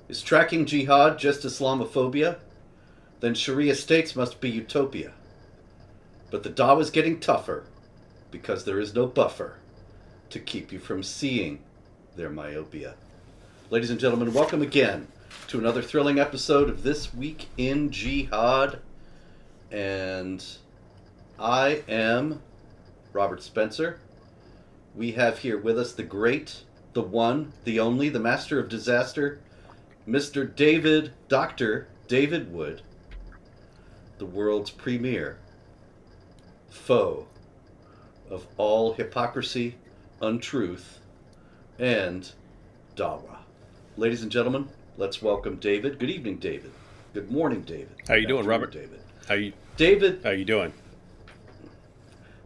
Is tracking jihad just Islamophobia? Then Sharia states must be utopia. But the Daw is getting tougher because there is no buffer to keep you from seeing their myopia. Ladies and gentlemen, welcome again to another thrilling episode of This Week in Jihad. And I am Robert Spencer. We have here with us the great, the one, the only, the master of disaster, Mr. Dr. David Wood, the world's premier foe of all hypocrisy, untruth, and dawa. Ladies and gentlemen, let's welcome David. Good evening, David. Good morning, David. How you doing, Robert? David. David, how you doing?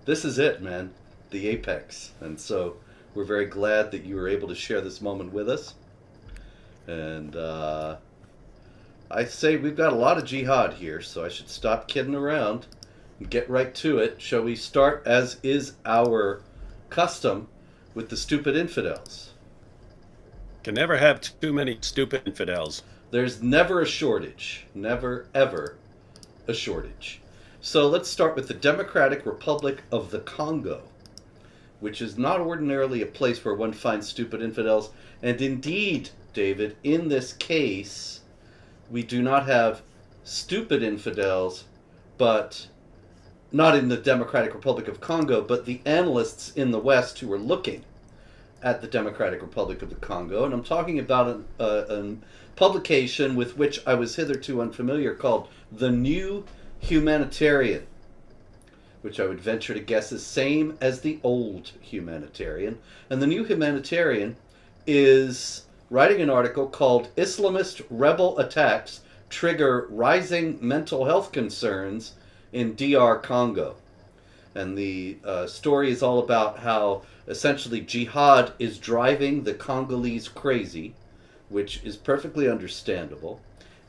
This is it, man. The apex. And so we're very glad that you were able to share this moment with us. And I say we've got a lot of jihad here, so I should stop kidding around and get right to it. Shall we start, as is our custom, with the stupid infidels? Can never have too many stupid infidels. There's never a shortage. Never, ever a shortage. So let's start with the Democratic Republic of the Congo, which is not ordinarily a place where one finds stupid infidels. And indeed, David, in this case, we do not have stupid infidels, but not in the Democratic Republic of Congo, but the analysts in the West who are looking at the Democratic Republic of the Congo. And I'm talking about a publication with which I was hitherto unfamiliar called The New Humanitarian, which I would venture to guess is same as the Old Humanitarian. And the New Humanitarian is writing an article called Islamist Rebel Attacks Trigger Rising Mental Health Concerns in DR Congo. And the story is all about how essentially jihad is driving the Congolese crazy, which is perfectly understandable,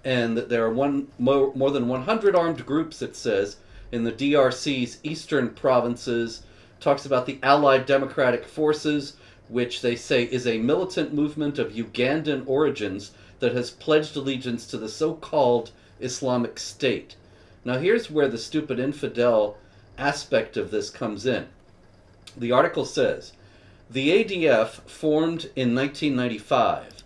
and that there are more than 100 armed groups, it says, in the DRC's eastern provinces. Talks about the Allied Democratic Forces, which they say is a militant movement of Ugandan origins that has pledged allegiance to the so-called Islamic State. Now here's where the stupid infidel aspect of this comes in. The article says, the ADF formed in 1995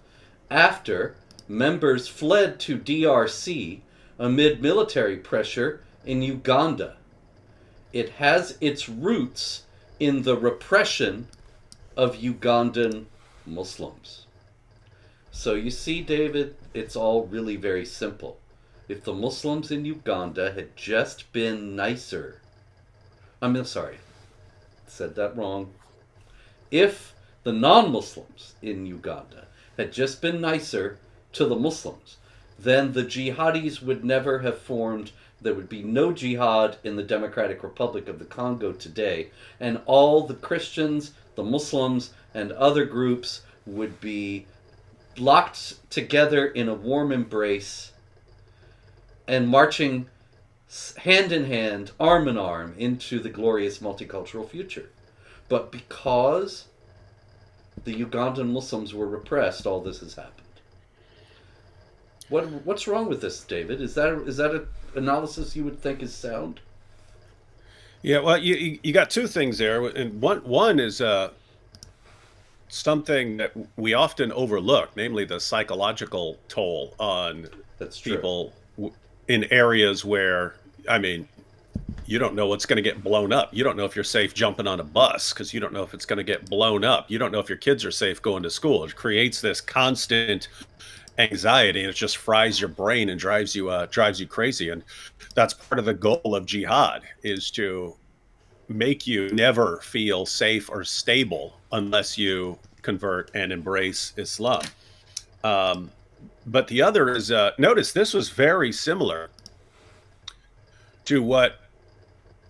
after members fled to DRC amid military pressure in Uganda. It has its roots in the repression of Ugandan Muslims. So you see, David, it's all really very simple. If the Muslims in Uganda had just been nicer, said that wrong. If the non-Muslims in Uganda had just been nicer to the Muslims, then the jihadis would never have formed. There would be no jihad in the Democratic Republic of the Congo today, and all the Christians, the Muslims, and other groups would be locked together in a warm embrace and marching hand in hand, arm in arm, into the glorious multicultural future. But because the Ugandan Muslims were repressed, all this has happened. What's wrong with this, David? Is that an analysis you would think is sound? Yeah, well, you got two things there, and one is something that we often overlook, namely the psychological toll on people in areas where, I mean, you don't know what's going to get blown up. You don't know if you're safe jumping on a bus because you don't know if it's going to get blown up. You don't know if your kids are safe going to school. It creates this constant anxiety, and it just fries your brain and drives you crazy. And that's part of the goal of jihad, is to make you never feel safe or stable unless you convert and embrace Islam. But the other is, notice this was very similar to what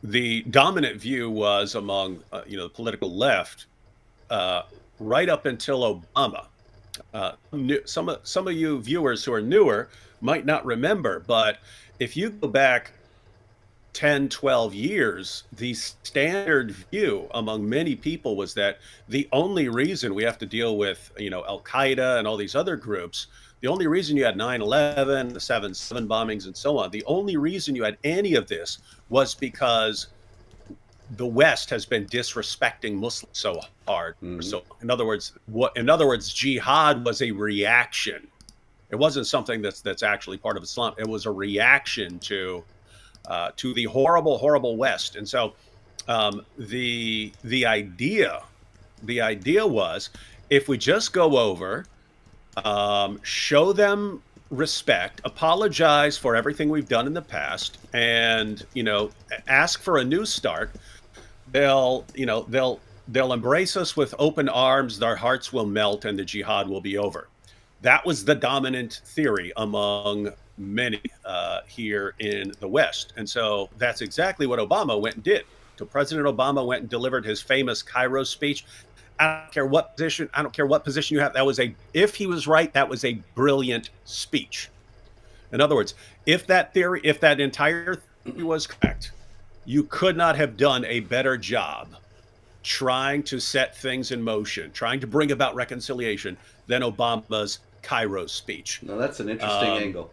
the dominant view was among the political left right up until Obama. Some of you viewers who are newer might not remember, but if you go back 10, 12 years, the standard view among many people was that the only reason we have to deal with, Al Qaeda and all these other groups The only reason you had 9/11, the 7/7 bombings, and so on, the only reason you had any of this was because the West has been disrespecting Muslims so hard. So, in other words, jihad was a reaction. It wasn't something that's actually part of Islam. It was a reaction to the horrible, horrible West. And so, the idea was, if we just go over, show them respect, apologize for everything we've done in the past, and ask for a new start, they'll embrace us with open arms, their hearts will melt, and the jihad will be over. That was the dominant theory among many here in the West. And so that's exactly what Obama went and did. So President Obama went and delivered his famous Cairo speech. I don't care what position you have. If he was right, that was a brilliant speech. In other words, if that entire theory was correct, you could not have done a better job trying to set things in motion, trying to bring about reconciliation than Obama's Cairo speech. Now that's an interesting angle.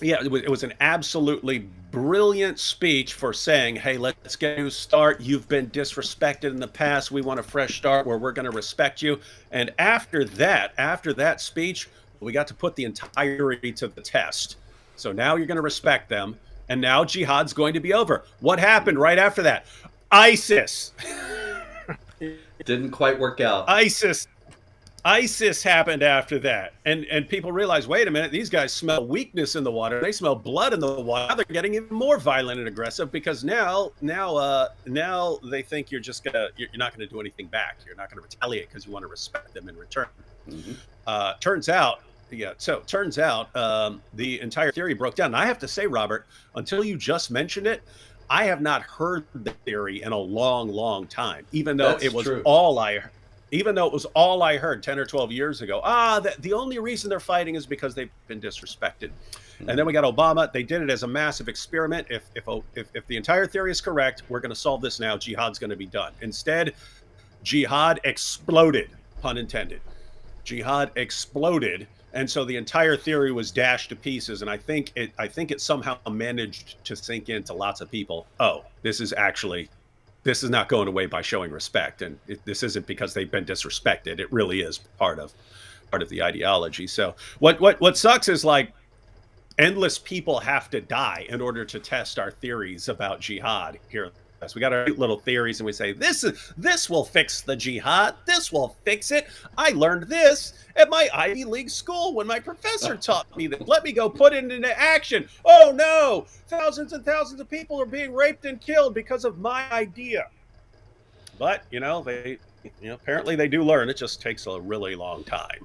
Yeah, it was an absolutely brilliant speech for saying, hey, let's get a new start. You've been disrespected in the past. We want a fresh start where we're going to respect you. And after that speech, we got to put the entirety to the test. So now you're going to respect them. And now jihad's going to be over. What happened right after that? ISIS. Didn't quite work out. ISIS happened after that, and people realized, wait a minute, these guys smell weakness in the water. They smell blood in the water. Now they're getting even more violent and aggressive because now they think you're not gonna do anything back. You're not gonna retaliate because you want to respect them in return. Turns out the entire theory broke down. And I have to say, Robert, until you just mentioned it, I have not heard the theory in a long, long time, even though it was all I heard 10 or 12 years ago. The only reason they're fighting is because they've been disrespected. And then we got Obama. They did it as a massive experiment. If the entire theory is correct, we're going to solve this now. Jihad's going to be done. Instead, jihad exploded, pun intended. Jihad exploded. And so the entire theory was dashed to pieces. And I think it somehow managed to sink into lots of people. Oh, this is not going away by showing respect, and this isn't because they've been disrespected. It really is part of the ideology. So what sucks is, like, endless people have to die in order to test our theories about jihad here. So we got our little theories, and we say this will fix the jihad. This will fix it. I learned this at my Ivy League school when my professor taught me that. Let me go put it into action. Oh no! Thousands and thousands of people are being raped and killed because of my idea. But apparently they do learn. It just takes a really long time.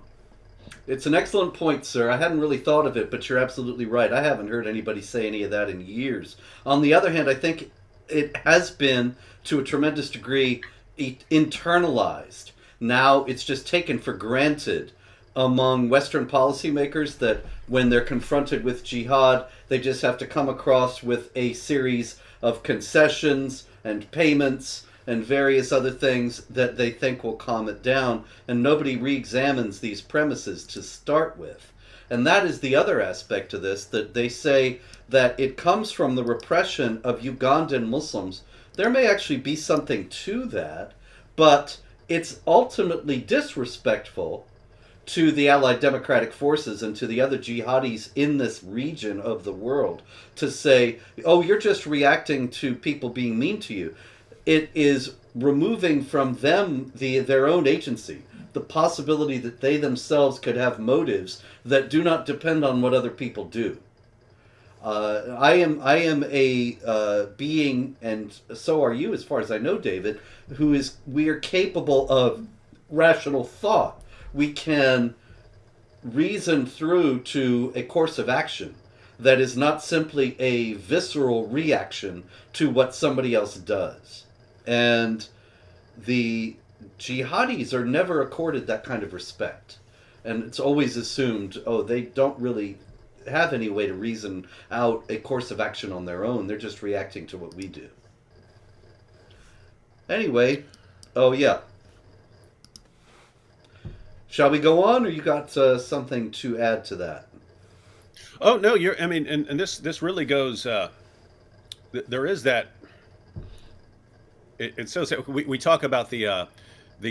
It's an excellent point, sir. I hadn't really thought of it, but you're absolutely right. I haven't heard anybody say any of that in years. On the other hand, I think it has been, to a tremendous degree, internalized. Now it's just taken for granted among Western policymakers that when they're confronted with jihad, they just have to come across with a series of concessions and payments and various other things that they think will calm it down, and nobody re-examines these premises to start with. And that is the other aspect of this, that they say that it comes from the repression of Ugandan Muslims. There may actually be something to that, but it's ultimately disrespectful to the Allied Democratic Forces and to the other jihadis in this region of the world to say, oh, you're just reacting to people being mean to you. It is removing from them their own agency, the possibility that they themselves could have motives that do not depend on what other people do. I am a being, and so are you, as far as I know, David, we are capable of rational thought. We can reason through to a course of action that is not simply a visceral reaction to what somebody else does. And the jihadis are never accorded that kind of respect. And it's always assumed, oh, they don't really have any way to reason out a course of action on their own. They're just reacting to what we do. Anyway, oh yeah. Shall we go on, or you got something to add to that? Oh no, you're. I mean, and this really goes. There is that. It's so we talk about the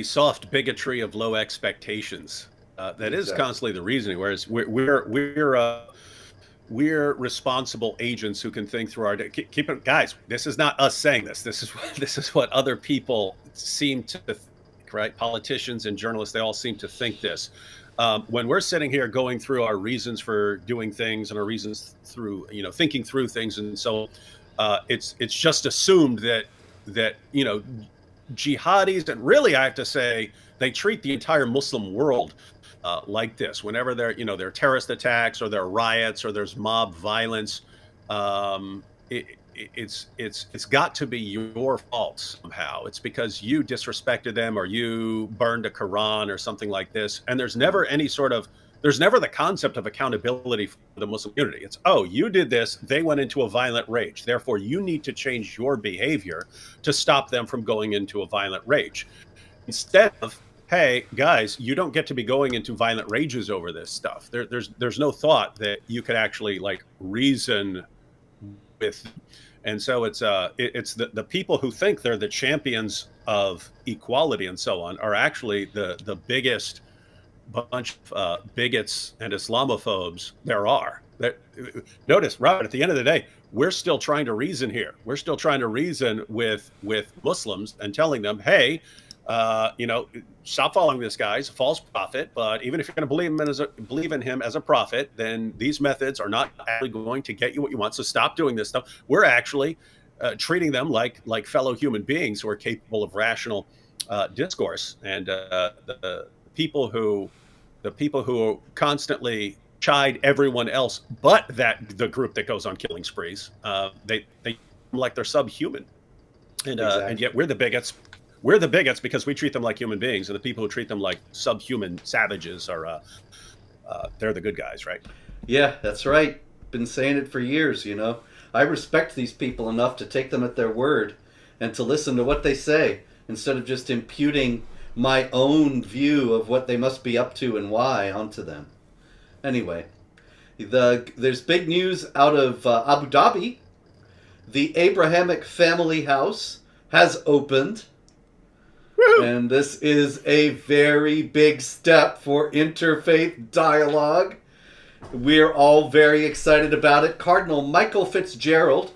soft bigotry of low expectations. That is Exactly. constantly the reasoning. Whereas we're responsible agents who can think through our day. Keep it, guys. This is not us saying this. This is what other people seem to think, right? Politicians and journalists, they all seem to think this. When we're sitting here going through our reasons for doing things and our reasons through, thinking through things, and so it's just assumed that jihadis, and really I have to say they treat the entire Muslim world like this. Whenever there are terrorist attacks or there are riots or there's mob violence, it's got to be your fault somehow. It's because you disrespected them or you burned a Quran or something like this. And there's never the concept of accountability for the Muslim community. It's, oh, you did this, they went into a violent rage. Therefore, you need to change your behavior to stop them from going into a violent rage. Instead of, hey, guys, you don't get to be going into violent rages over this stuff. There's no thought that you could actually reason with. And so it's the people who think they're the champions of equality and so on are actually the biggest bunch of bigots and Islamophobes there are. Notice, Robert, at the end of the day, we're still trying to reason here. We're still trying to reason with Muslims and telling them, hey, stop following this guy. He's a false prophet. But even if you're going to believe in him as a prophet, then these methods are not actually going to get you what you want. So stop doing this stuff. We're actually treating them like fellow human beings who are capable of rational discourse. And the people who constantly chide everyone else, but the group that goes on killing sprees, they like they're subhuman, and Exactly. and yet we're the bigots. We're the bigots because we treat them like human beings, and the people who treat them like subhuman savages are they're the good guys, right? Yeah, that's right. Been saying it for years, I respect these people enough to take them at their word and to listen to what they say instead of just imputing my own view of what they must be up to and why onto them. Anyway, there's big news out of Abu Dhabi. The Abrahamic family house has opened. Woo! And this is a very big step for interfaith dialogue. We're all very excited about it. Cardinal Michael Fitzgerald,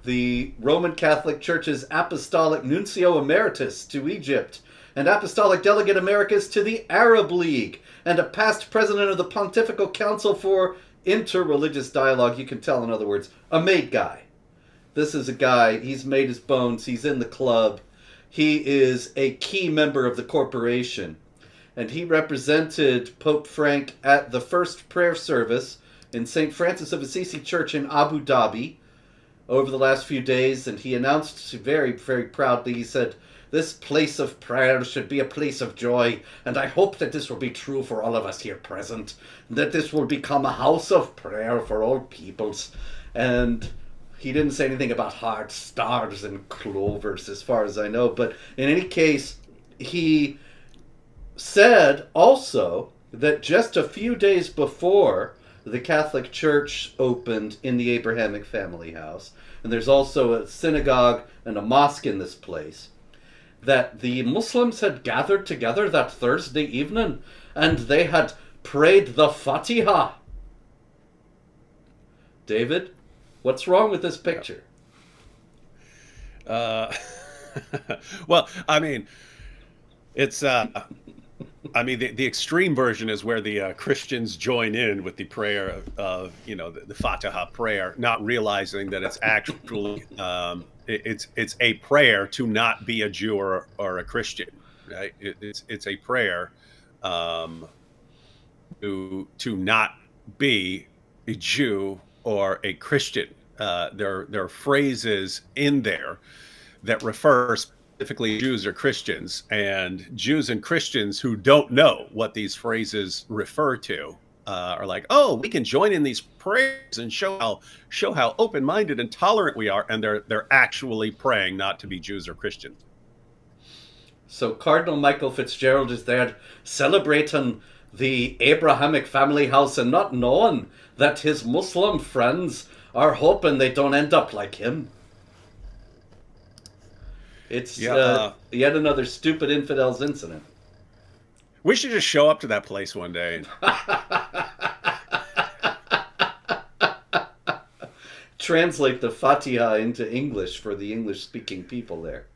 the Roman Catholic Church's Apostolic Nuncio Emeritus to Egypt and Apostolic Delegate Emeritus to the Arab League, and a past president of the Pontifical Council for Interreligious Dialogue. You can tell, in other words, a made guy. This is a guy, he's made his bones, he's in the club. He is a key member of the corporation, and he represented Pope Frank at the first prayer service in St. Francis of Assisi Church in Abu Dhabi over the last few days, and he announced very, very proudly, he said, "This place of prayer should be a place of joy, and I hope that this will be true for all of us here present, that this will become a house of prayer for all peoples." And he didn't say anything about hard stars and clovers, as far as I know. But in any case, he said also that just a few days before the Catholic Church opened in the Abrahamic family house, and there's also a synagogue and a mosque in this place, that the Muslims had gathered together that Thursday evening and they had prayed the Fatiha. David, what's wrong with this picture? Well, I mean, it's the extreme version is where the Christians join in with the prayer of the Fatiha prayer, not realizing that it's actually it's a prayer to not be a Jew or a Christian, right? It's a prayer to not be a Jew or a Christian. There are phrases in there that refer specifically to Jews or Christians, and Jews and Christians who don't know what these phrases refer to are like, oh, we can join in these prayers and show how open-minded and tolerant we are, and they're actually praying not to be Jews or Christians. So Cardinal Michael Fitzgerald is there celebrating the Abrahamic family house and not knowing that his Muslim friends are hoping they don't end up like him. It's yet another stupid infidels incident. We should just show up to that place one day. Translate the Fatiha into English for the English-speaking people there.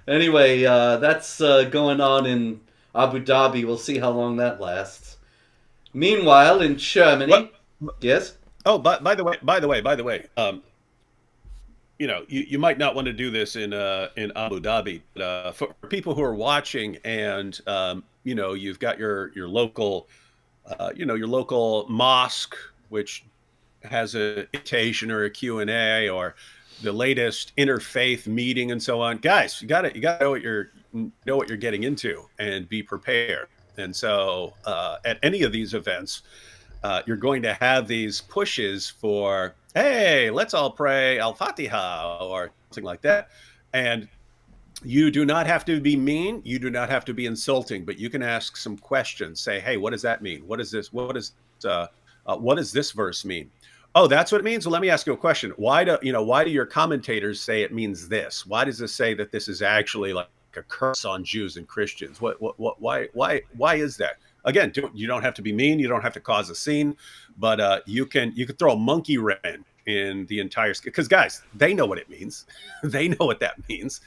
Anyway, that's going on in Abu Dhabi. We'll see how long that lasts. Meanwhile, in Germany, yes. Oh, by the way, you might not want to do this in Abu Dhabi, but for people who are watching, and you've got your local, your local mosque, which has a invitation or a Q&A or the latest interfaith meeting and so on. Guys, you got to know what you're getting into and be prepared. And so at any of these events, you're going to have these pushes for, hey, let's all pray Al-Fatiha or something like that. And you do not have to be mean. You do not have to be insulting, but you can ask some questions. Say, hey, what does that mean? What is this? What does this verse mean? Oh, that's what it means. Well, let me ask you a question. Why do your commentators say it means this? Why does it say that this is actually like a curse on Jews and Christians? Why is that? Again, you don't have to be mean. You don't have to cause a scene, but you can throw a monkey wrench in the entire, because guys, they know what it means. They know what that means.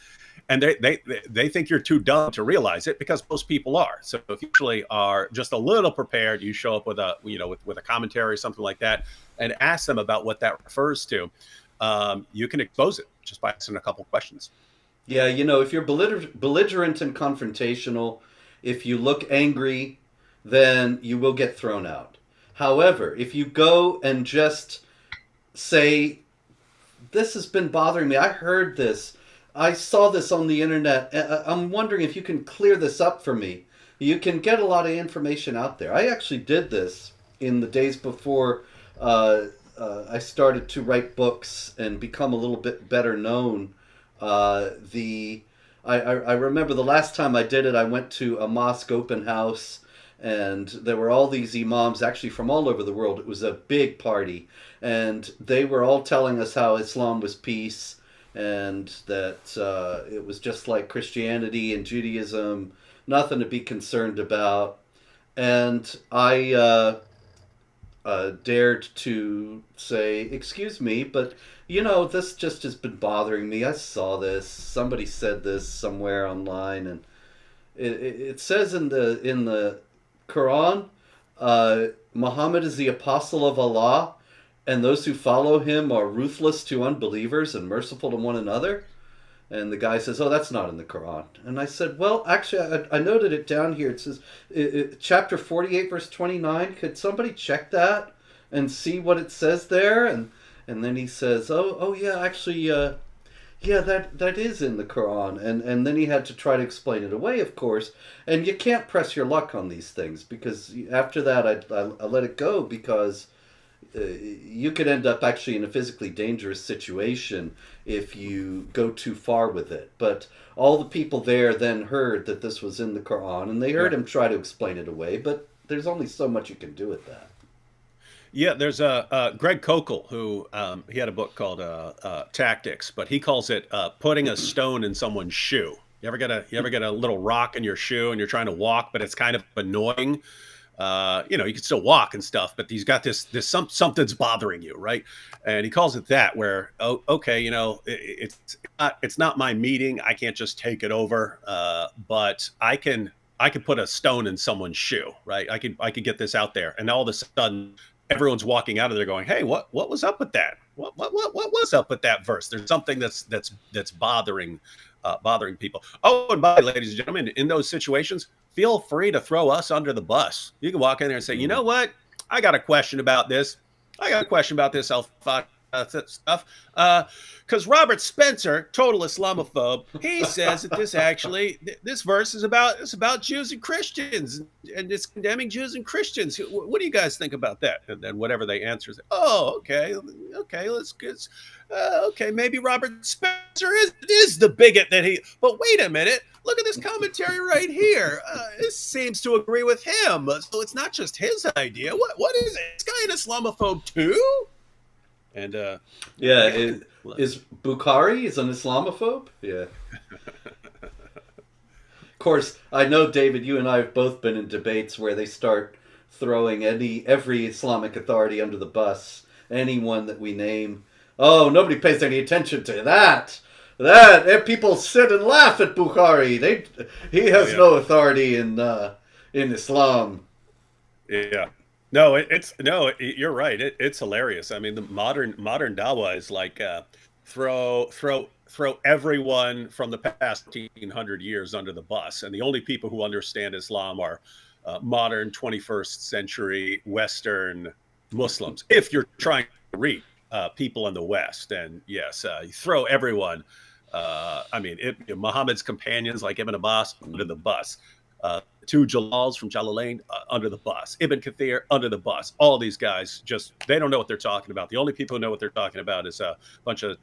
And they think you're too dumb to realize it, because most people are. So if you actually are just a little prepared, you show up with a with a commentary or something like that, and ask them about what that refers to. You can expose it just by asking a couple questions. Yeah, if you're belligerent and confrontational, if you look angry, then you will get thrown out. However, if you go and just say, "This has been bothering me. I heard this. I saw this on the internet. I'm wondering if you can clear this up for me." You can get a lot of information out there. I actually did this in the days before I started to write books and become a little bit better known. I remember the last time I did it, I went to a mosque open house, and there were all these imams actually from all over the world. It was a big party, and they were all telling us how Islam was peace, and that it was just like Christianity and Judaism, nothing to be concerned about. And I dared to say, "Excuse me, but this just has been bothering me. I saw this. Somebody said this somewhere online, and it says in the Qur'an, Muhammad is the apostle of Allah, and those who follow him are ruthless to unbelievers and merciful to one another." And the guy says, "Oh, that's not in the Quran." And I said, "Well, actually, I noted it down here. It says, chapter 48, verse 29. Could somebody check that and see what it says there?" And then he says, oh yeah, actually, yeah, that is in the Quran. And then he had to try to explain it away, of course. And you can't press your luck on these things, because after that, I let it go, because you could end up actually in a physically dangerous situation if you go too far with it. But all the people there then heard that this was in the Quran, and they heard him try to explain it away, but there's only so much you can do with that. Yeah, there's Greg Kokel, who he had a book called Tactics, but he calls it putting a stone in someone's shoe. You ever get a little rock in your shoe and you're trying to walk, but it's kind of annoying? You can still walk and stuff, but he's got this something's bothering you, right? And he calls it that, where, okay, it's not my meeting. I can't just take it over, but I can put a stone in someone's shoe, right? I could get this out there, and all of a sudden, everyone's walking out of there going, "Hey, what was up with that? What was up with that verse?" There's something that's bothering people. Oh, and by the way, ladies and gentlemen, in those situations, feel free to throw us under the bus. You can walk in there and say, "You know what? I got a question about this. I got a question about this Al-Fatiha stuff. Because Robert Spencer, total Islamophobe, he says that this verse is about Jews and Christians, and it's condemning Jews and Christians. What do you guys think about that? And then whatever they answer is, oh, okay, let's get. Okay, maybe Robert Spencer is the bigot that he. But wait a minute, look at this commentary right here. This seems to agree with him. So it's not just his idea. What is it? This guy an Islamophobe too? And is Bukhari is an Islamophobe? Yeah. Of course, I know, David, you and I have both been in debates where they start throwing every Islamic authority under the bus. Anyone that we name. Oh, nobody pays any attention to that. People sit and laugh at Bukhari. He has no authority in Islam. Yeah. No, you're right. It's hilarious. I mean, the modern dawah is like throw everyone from the past 1,500 years under the bus, and the only people who understand Islam are modern 21st century Western Muslims. If you're trying to read people in the West, and yes, you throw everyone. Muhammad's companions like Ibn Abbas under the bus. Two Jalals from Jalalain under the bus. Ibn Kathir under the bus. All these guys they don't know what they're talking about. The only people who know what they're talking about is a bunch of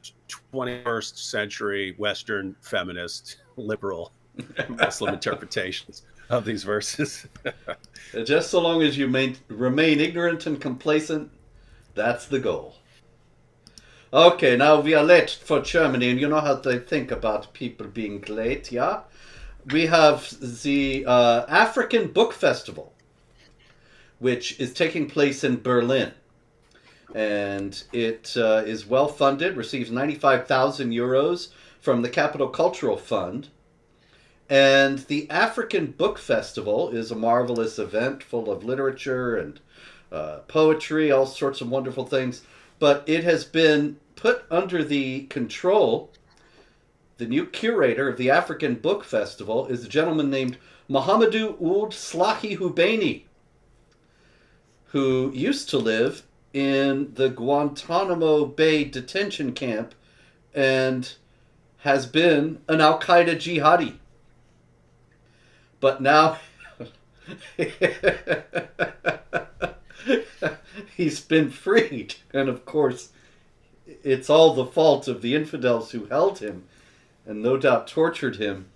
21st century Western feminist liberal Muslim interpretations of these verses. Just so long as you remain ignorant and complacent, that's the goal. Okay, now we are late for Germany, and you know how they think about people being late, yeah? We have the African Book Festival, which is taking place in Berlin. And it is well funded, receives 95,000 euros from the Capital Cultural Fund. And the African Book Festival is a marvelous event full of literature and poetry, all sorts of wonderful things. But it has been put under the control. The new curator of the African Book Festival is a gentleman named Mohamedou Ould Slahi Houbaini, who used to live in the Guantanamo Bay detention camp and has been an Al-Qaeda jihadi. But now he's been freed. And of course, it's all the fault of the infidels who held him and no doubt tortured him.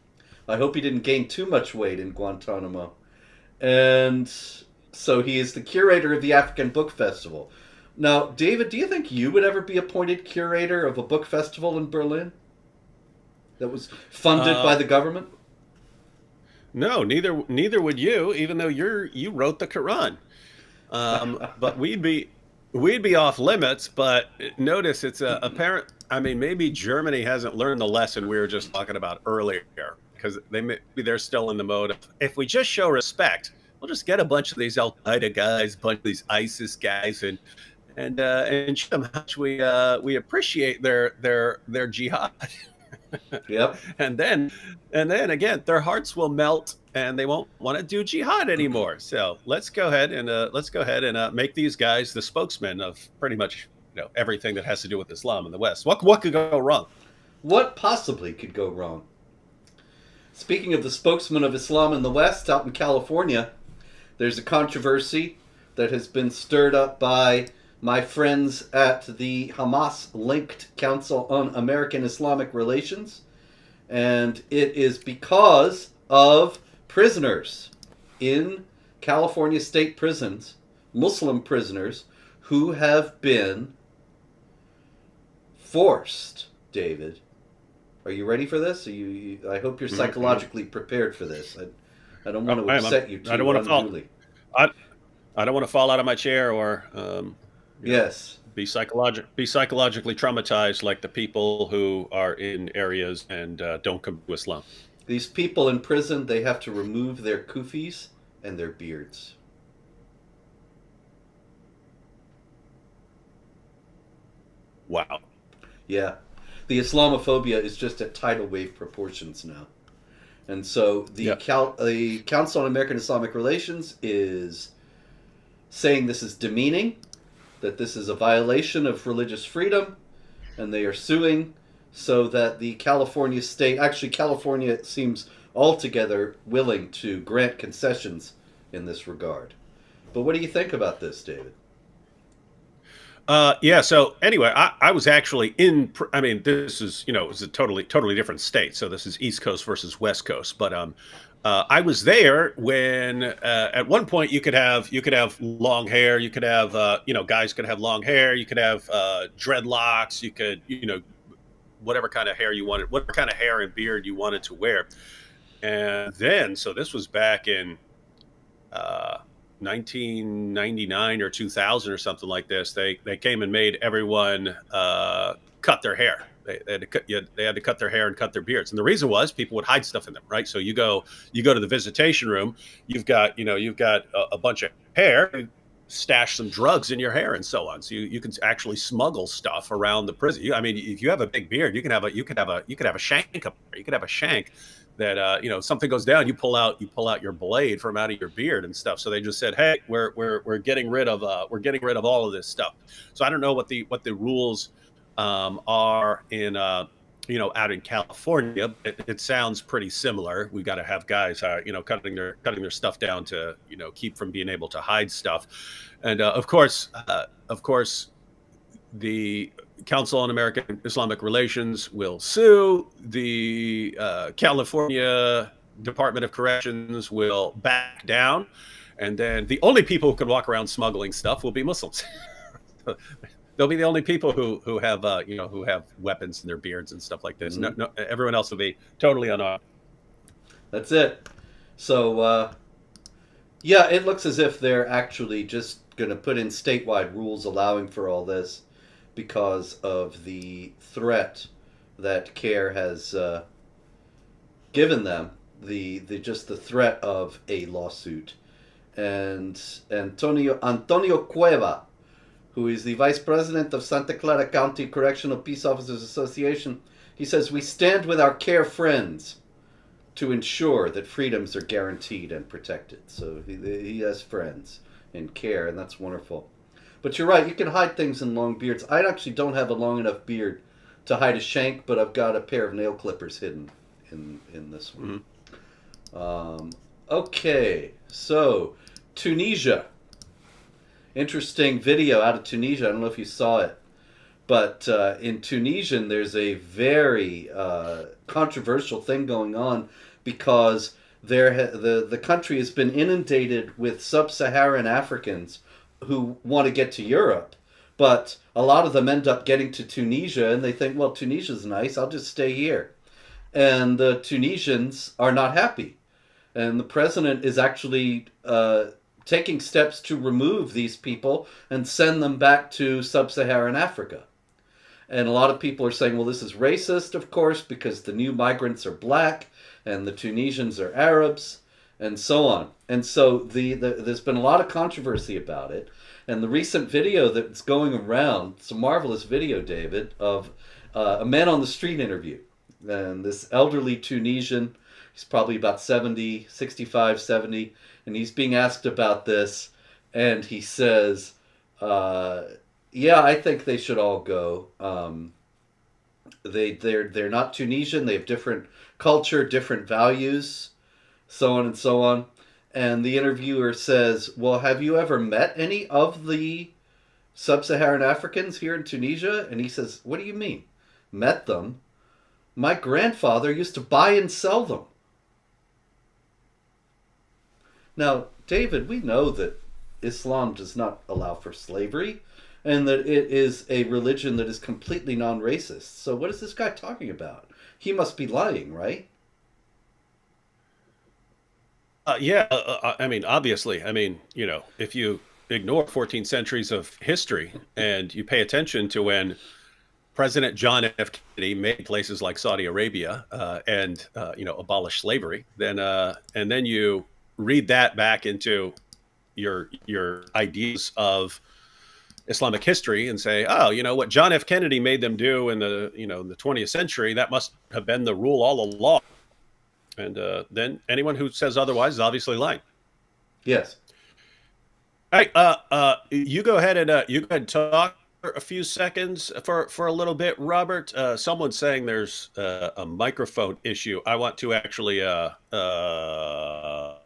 I hope he didn't gain too much weight in Guantanamo. And so he is the curator of the African Book Festival. Now, David, do you think you would ever be appointed curator of a book festival in Berlin that was funded by the government? No, neither would you, even though you wrote the Qur'an. But we'd be off limits. But notice it's apparent. I mean, maybe Germany hasn't learned the lesson we were just talking about earlier, because they're still in the mode of, if we just show respect, we'll just get a bunch of these Al Qaeda guys, a bunch of these ISIS guys, and show them how much we appreciate their jihad. Yep. And then again, their hearts will melt and they won't want to do jihad anymore. So let's go ahead and make these guys the spokesmen of pretty much everything that has to do with Islam in the West. What could go wrong? What possibly could go wrong? Speaking of the spokesman of Islam in the West, out in California, there's a controversy that has been stirred up by my friends at the Hamas-linked Council on American Islamic Relations, and it is because of prisoners in California state prisons, Muslim prisoners, who have been forced, David. Are you ready for this? I hope you're psychologically prepared for this. I don't want to upset you too unduly. I don't want to fall out of my chair or yes, be psychologically traumatized like the people who are in areas and don't come to Islam. These people in prison, they have to remove their kufis and their beards. Wow. Yeah. The Islamophobia is just at tidal wave proportions now. And so the Council on American Islamic Relations is saying this is demeaning, that this is a violation of religious freedom, and they are suing so that the California state, actually California seems altogether willing to grant concessions in this regard. But what do you think about this, David? Yeah. So anyway, I was actually in. I mean, this is it's a totally different state. So this is East Coast versus West Coast. But I was there when at one point you could have long hair. You could have guys could have long hair. You could have dreadlocks. You could whatever kind of hair you wanted, whatever kind of hair and beard you wanted to wear. And then so this was back in. Uh, 1999 or 2000 or something like this, they came and made everyone cut their hair. They had to cut their hair and cut their beards, and the reason was people would hide stuff in them, right? So you go to the visitation room, you've got a bunch of hair, stash some drugs in your hair and so on. So you can actually smuggle stuff around the prison. I mean, if you have a big beard, you could have a shank up there. You could have a shank that something goes down, you pull out your blade from out of your beard and stuff. So they just said, hey, we're getting rid of all of this stuff. So I don't know what the rules are in out in California. It sounds pretty similar. We've got to have guys cutting their stuff down to keep from being able to hide stuff. And of course the Council on American Islamic Relations will sue. The California Department of Corrections will back down, and then the only people who can walk around smuggling stuff will be Muslims. They'll be the only people who have who have weapons in their beards and stuff like this. Mm-hmm. No, everyone else will be totally unarmed. That's it. So yeah, it looks as if they're actually just going to put in statewide rules allowing for all this, because of the threat that CARE has given them, the threat of a lawsuit. And Antonio Cueva, who is the vice president of Santa Clara County Correctional Peace Officers Association, he says, we stand with our CARE friends to ensure that freedoms are guaranteed and protected. So he has friends in CARE, and that's wonderful. But you're right, you can hide things in long beards. I actually don't have a long enough beard to hide a shank, but I've got a pair of nail clippers hidden in this one. Mm-hmm. Okay, so Tunisia. Interesting video out of Tunisia. I don't know if you saw it, but in Tunisian there's a very controversial thing going on, because the country has been inundated with sub-Saharan Africans who want to get to Europe, but a lot of them end up getting to Tunisia, and they think, well, Tunisia's nice, I'll just stay here. And the Tunisians are not happy. And the president is actually taking steps to remove these people and send them back to sub-Saharan Africa. And a lot of people are saying, well, this is racist, of course, because the new migrants are black and the Tunisians are Arabs, and so on. And so there's been a lot of controversy about it. And the recent video that's going around, it's a marvelous video, David, of a man on the street interview. And this elderly Tunisian, he's probably about 65, 70, and he's being asked about this. And he says, yeah, I think they should all go. They're not Tunisian, they have different culture, different values, so on and so on. And the interviewer says, well, have you ever met any of the sub-Saharan Africans here in Tunisia? And he says, what do you mean? Met them? My grandfather used to buy and sell them. Now, David, we know that Islam does not allow for slavery, and that it is a religion that is completely non-racist. So what is this guy talking about? He must be lying, right? I mean, obviously, if you ignore 14 centuries of history and you pay attention to when President John F. Kennedy made places like Saudi Arabia and abolished slavery, then and then you read that back into your ideas of Islamic history and say, oh, what John F. Kennedy made them do in the the 20th century, that must have been the rule all along. And then anyone who says otherwise is obviously lying. Yes. Hey, you go ahead and you go ahead and talk for a few seconds for a little bit, Robert. Someone's saying there's a microphone issue. I want to actually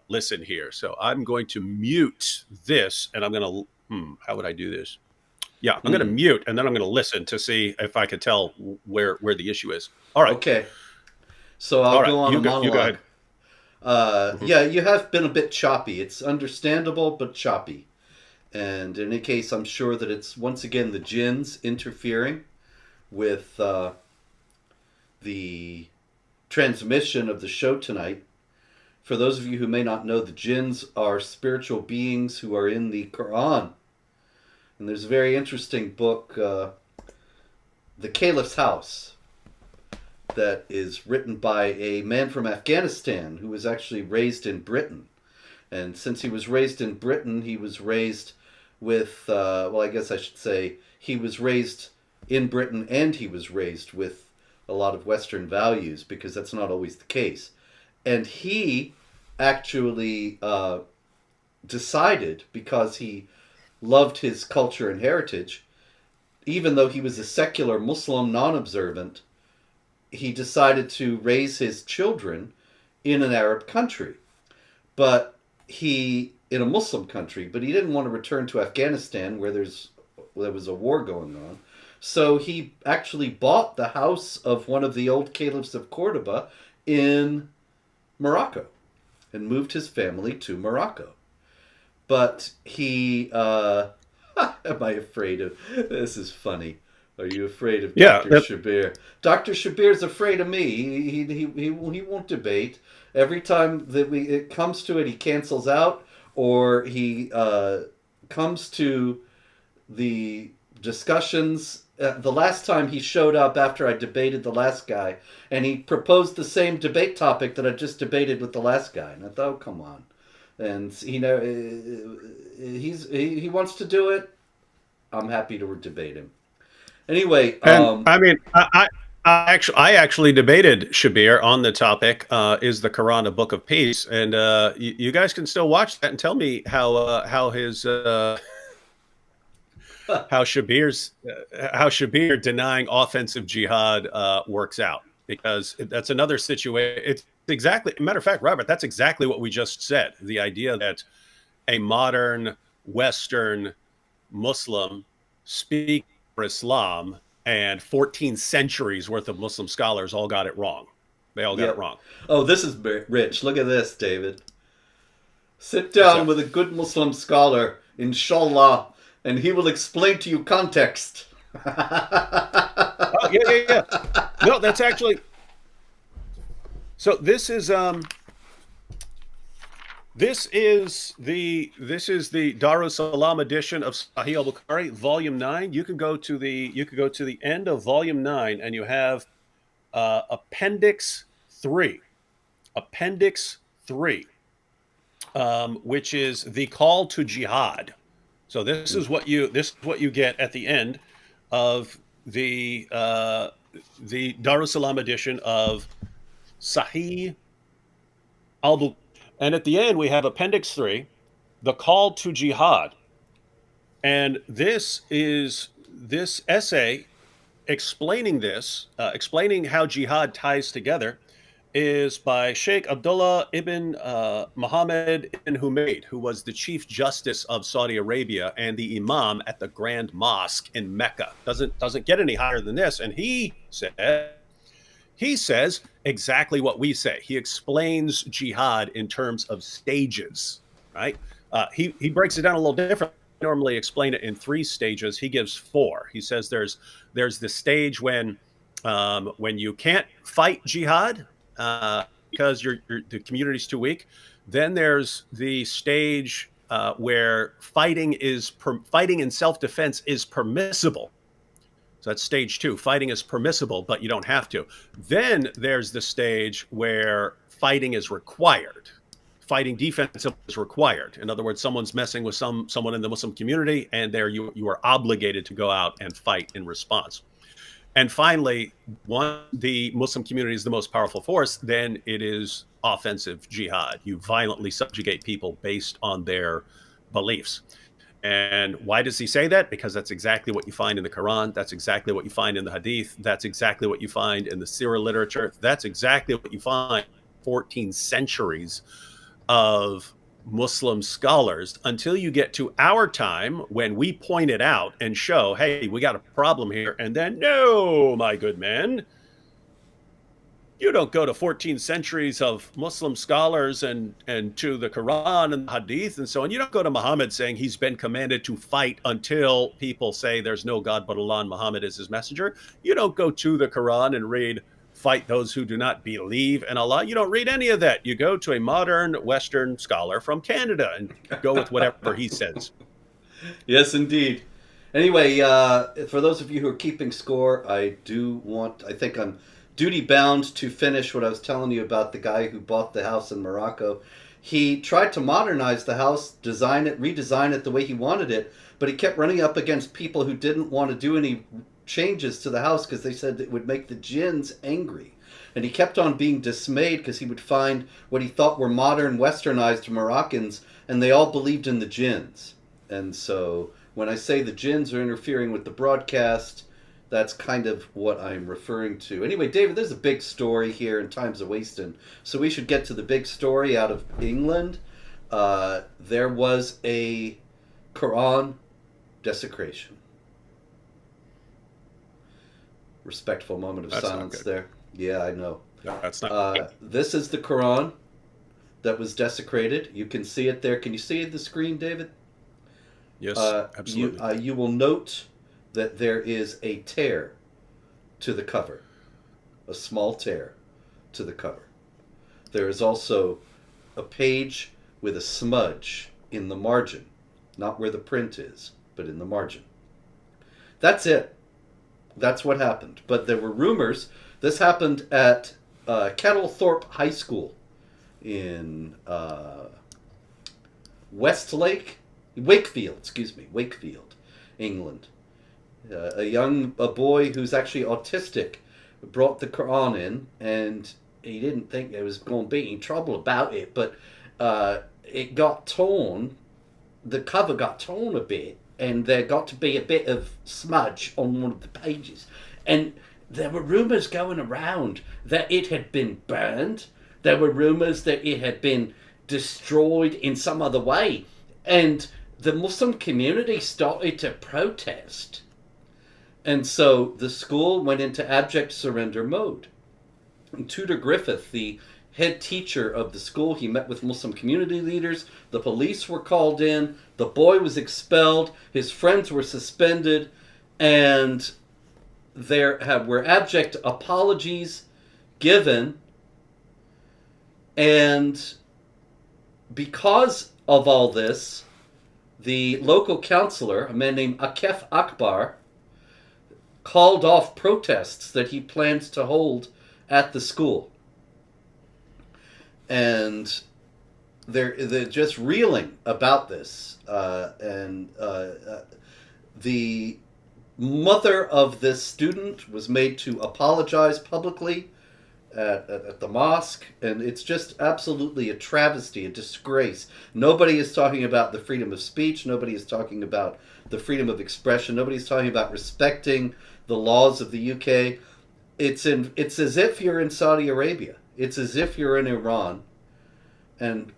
listen here, so I'm going to mute this, and I'm going to. How would I do this? Yeah, I'm going to mute, and then I'm going to listen to see if I can tell where the issue is. All right. Okay. So I'll All right. go on a You go monologue. ahead. Yeah, you have been a bit choppy. It's understandable, but choppy. And in any case, I'm sure that it's once again the jinns interfering with the transmission of the show tonight. For those of you who may not know, the jinns are spiritual beings who are in the Qur'an. And there's a very interesting book, The Caliph's House, that is written by a man from Afghanistan who was actually raised in Britain. And since he was raised in Britain, he was raised with, well, I guess I should say, he was raised in Britain and he was raised with a lot of Western values, because that's not always the case. And he actually decided, because he loved his culture and heritage, even though he was a secular Muslim non-observant, he decided to raise his children in an Arab country. But in a Muslim country, but he didn't want to return to Afghanistan where there was a war going on. So he actually bought the house of one of the old caliphs of Cordoba in Morocco and moved his family to Morocco. But he, am I afraid of, this is funny. Are you afraid of Dr. Shabir? Dr. Shabir's afraid of me. He won't debate. Every time that it comes to it, he cancels out, or he comes to the discussions. The last time he showed up after I debated the last guy, and he proposed the same debate topic that I just debated with the last guy. And I thought, oh, come on. And he wants to do it. I'm happy to debate him. Anyway, I mean, I actually debated Shabir on the topic, is the Quran a book of peace? And you guys can still watch that and tell me how his how Shabir denying offensive jihad works out, because that's another situation. It's exactly, matter of fact, Robert, that's exactly what we just said. The idea that a modern Western Muslim speaks for Islam, and 14 centuries worth of Muslim scholars all got it wrong. They all got it wrong. Oh, this is rich. Look at this, David. Sit down with a good Muslim scholar, inshallah, and he will explain to you context. Oh, yeah. No, that's actually... So this is the Darussalam edition of Sahih al-Bukhari, Volume 9. You can go to the end of Volume 9, and you have Appendix 3. Appendix 3, which is the call to jihad. So this is what you get at the end of the Darussalam edition of Sahih al-Bukhari. And at the end, we have Appendix 3, the call to jihad. And this essay explaining explaining how jihad ties together, is by Sheikh Abdullah ibn Muhammad ibn Humaid, who was the Chief Justice of Saudi Arabia and the Imam at the Grand Mosque in Mecca. Doesn't get any higher than this. And he says exactly what we say. He explains jihad in terms of stages, right? He breaks it down a little different. I normally explain it in 3 stages. He gives 4. He says there's the stage when you can't fight jihad because the community's too weak. Then there's the stage where fighting in self-defense is permissible. So that's stage 2. Fighting is permissible, but you don't have to. Then there's the stage where fighting is required. Fighting defensive is required. In other words, someone's messing with someone in the Muslim community, and there you are obligated to go out and fight in response. And finally, once the Muslim community is the most powerful force, then it is offensive jihad. You violently subjugate people based on their beliefs. And why does he say that? Because that's exactly what you find in the Quran. That's exactly what you find in the Hadith. That's exactly what you find in the Sirah literature. That's exactly what you find 14 centuries of Muslim scholars until you get to our time when we point it out and show, hey, we got a problem here. And then, no, my good man, you don't go to 14 centuries of Muslim scholars and to the Quran and the Hadith and so on. You don't go to Muhammad saying he's been commanded to fight until people say there's no God but Allah and Muhammad is his messenger. You don't go to the Quran and read, fight those who do not believe in Allah. You don't read any of that. You go to a modern Western scholar from Canada and go with whatever he says. Yes, indeed. Anyway, for those of you who are keeping score, I think I'm duty bound to finish what I was telling you about the guy who bought the house in Morocco. He tried to modernize the house, redesign it the way he wanted it, but he kept running up against people who didn't want to do any changes to the house because they said it would make the jinns angry. And he kept on being dismayed because he would find what he thought were modern, westernized Moroccans, and they all believed in the jinns. And so when I say the jinns are interfering with the broadcast, that's kind of what I'm referring to. Anyway, David, there's a big story here in Times of Wasting, so we should get to the big story out of England. There was a Qur'an desecration. Respectful moment of silence there. Yeah, I know. No, that's not. This is the Qur'an that was desecrated. You can see it there. Can you see the screen, David? Yes, absolutely. You will note that there is a tear to the cover, a small tear to the cover. There is also a page with a smudge in the margin, not where the print is, but in the margin. That's it. That's what happened. But there were rumors. This happened at Kettlethorpe High School in Wakefield, England. A boy who's actually autistic brought the Quran in, and he didn't think there was going to be any trouble about it, but it got torn. The cover got torn a bit, and there got to be a bit of smudge on one of the pages. And there were rumors going around that it had been burned. There were rumors that it had been destroyed in some other way. And the Muslim community started to protest. And so the school went into abject surrender mode. And Tudor Griffith, the head teacher of the school, he met with Muslim community leaders. The police were called in. The boy was expelled. His friends were suspended. And there were abject apologies given. And because of all this, the local councillor, a man named Akef Akbar, called off protests that he plans to hold at the school. And they're just reeling about this. The mother of this student was made to apologize publicly at the mosque, and it's just absolutely a travesty, a disgrace. Nobody is talking about the freedom of speech. Nobody is talking about the freedom of expression. Nobody's talking about respecting the laws of the UK. It's as if you're in Saudi Arabia. It's as if you're in Iran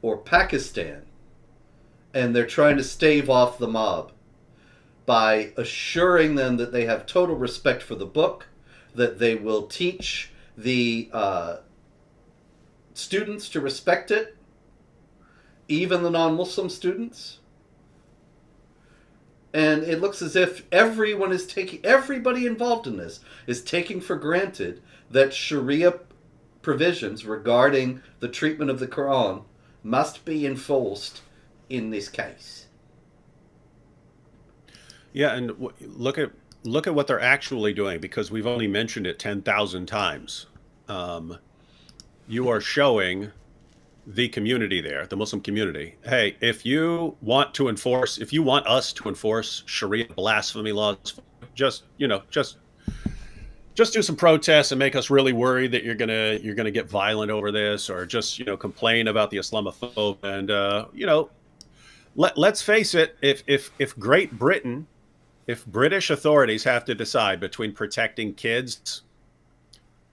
or Pakistan, and they're trying to stave off the mob by assuring them that they have total respect for the book, that they will teach the students to respect it, even the non-Muslim students. And it looks as if everybody involved in this is taking for granted that Sharia provisions regarding the treatment of the Quran must be enforced in this case. Yeah, and look at what they're actually doing, because we've only mentioned it 10,000 times. You are showing the community there, the Muslim community, hey, if you want us to enforce Sharia blasphemy laws, just do some protests and make us really worried that you're gonna get violent over this, or just complain about the Islamophobia, and let's face it, if Great Britain, if British authorities have to decide between protecting kids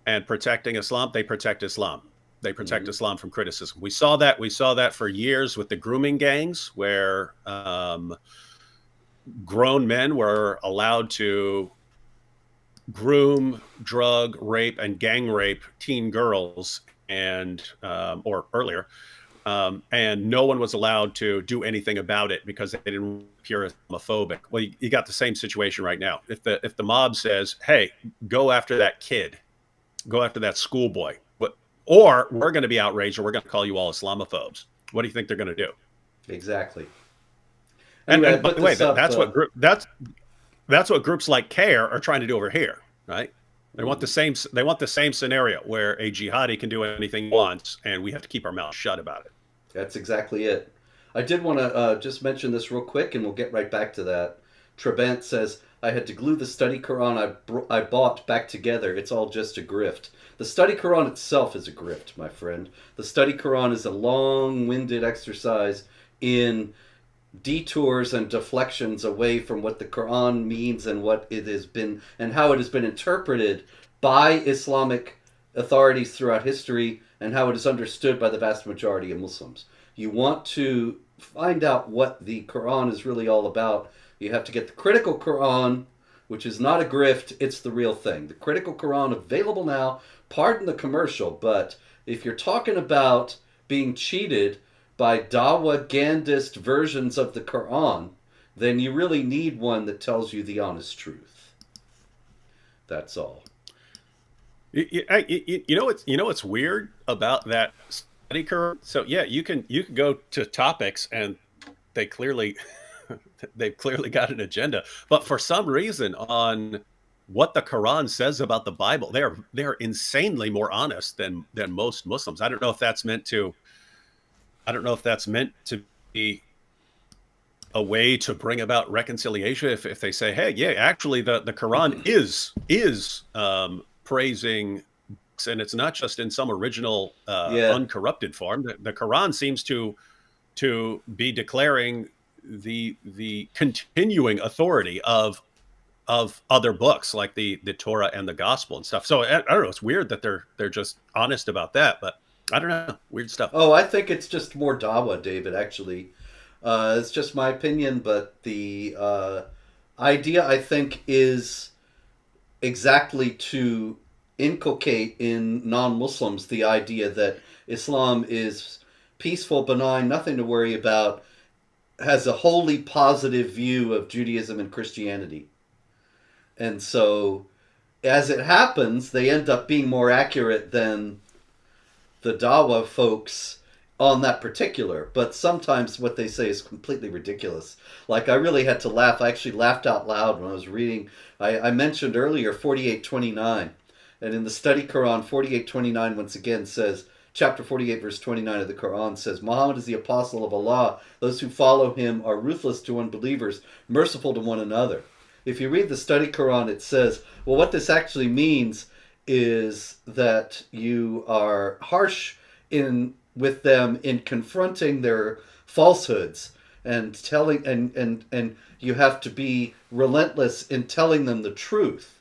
and protecting Islam, they protect Islam. They protect Mm-hmm. Islam from criticism. We saw that. We saw that for years with the grooming gangs, where grown men were allowed to groom, drug, rape, and gang rape teen girls, and or earlier, and no one was allowed to do anything about it because they didn't appear homophobic. Well, you got the same situation right now. If the mob says, "Hey, go after that kid, go after that schoolboy," or we're going to be outraged, or we're going to call you all Islamophobes. What do you think they're going to do? Exactly. And Anyway, I and by put the way, this up. that's what groups like CARE are trying to do over here, right? They want the Mhm. same. They want the same scenario where a jihadi can do anything he wants, and we have to keep our mouth shut about it. That's exactly it. I did want to just mention this real quick, and we'll get right back to that. Trabant says, I had to glue the study Quran I bought back together. It's all just a grift. The study Quran itself is a grift, my friend. The study Quran is a long winded exercise in detours and deflections away from what the Quran means and what it has been and how it has been interpreted by Islamic authorities throughout history and how it is understood by the vast majority of Muslims. You want to find out what the Quran is really all about, you have to get the critical Quran, which is not a grift, it's the real thing. The critical Quran available now, pardon the commercial, but if you're talking about being cheated by Dawah-gandist versions of the Quran, then you really need one that tells you the honest truth. That's all. You know what's weird about that study curve? So yeah, you can go to topics, and they clearly they've clearly got an agenda. But for some reason, on what the Quran says about the Bible, they're insanely more honest than most Muslims. I don't know if that's meant to. I don't know if that's meant to be a way to bring about reconciliation. If they say, hey, yeah, actually, the Quran is praising, and it's not just in some original Yeah, uncorrupted form. The Quran seems to be declaring the continuing authority of other books like the Torah and the Gospel and stuff. So I don't know. It's weird that they're just honest about that, but I don't know. Weird stuff. oh, I think it's just more Dawa, David, actually. It's just my opinion, but the idea, I think, is exactly to inculcate in non Muslims the idea that Islam is peaceful, benign, nothing to worry about, has a wholly positive view of Judaism and Christianity. And so, as it happens, they end up being more accurate than the Dawa folks on that particular. But sometimes what they say is completely ridiculous. Like, I really had to laugh. I actually laughed out loud when I was reading. I mentioned earlier 48:29. And in the study Quran, 48:29 once again says, chapter 48, verse 29 of the Quran says, Muhammad is the apostle of Allah. Those who follow him are ruthless to unbelievers, merciful to one another. If you read the study Quran, it says, well, what this actually means is that you are harsh in with them in confronting their falsehoods and telling and you have to be relentless in telling them the truth.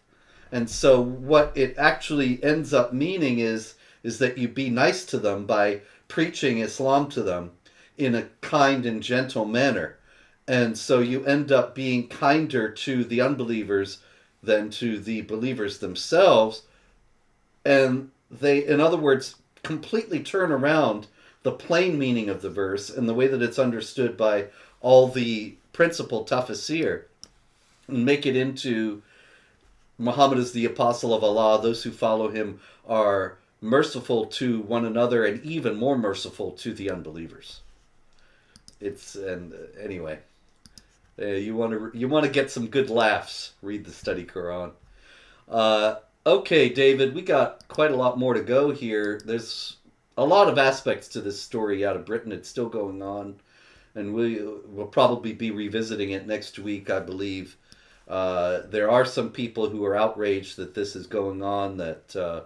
And so what it actually ends up meaning is that you be nice to them by preaching Islam to them in a kind and gentle manner. And so you end up being kinder to the unbelievers than to the believers themselves. And they, in other words, completely turn around the plain meaning of the verse and the way that it's understood by all the principal tafsir and make it into Muhammad is the apostle of Allah. Those who follow him are merciful to one another and even more merciful to the unbelievers. It's and anyway, you want to get some good laughs. Read the study Quran. Okay, David, we got quite a lot more to go here. There's a lot of aspects to this story out of Britain. It's still going on, and we'll probably be revisiting it next week, I believe. There are some people who are outraged that this is going on, that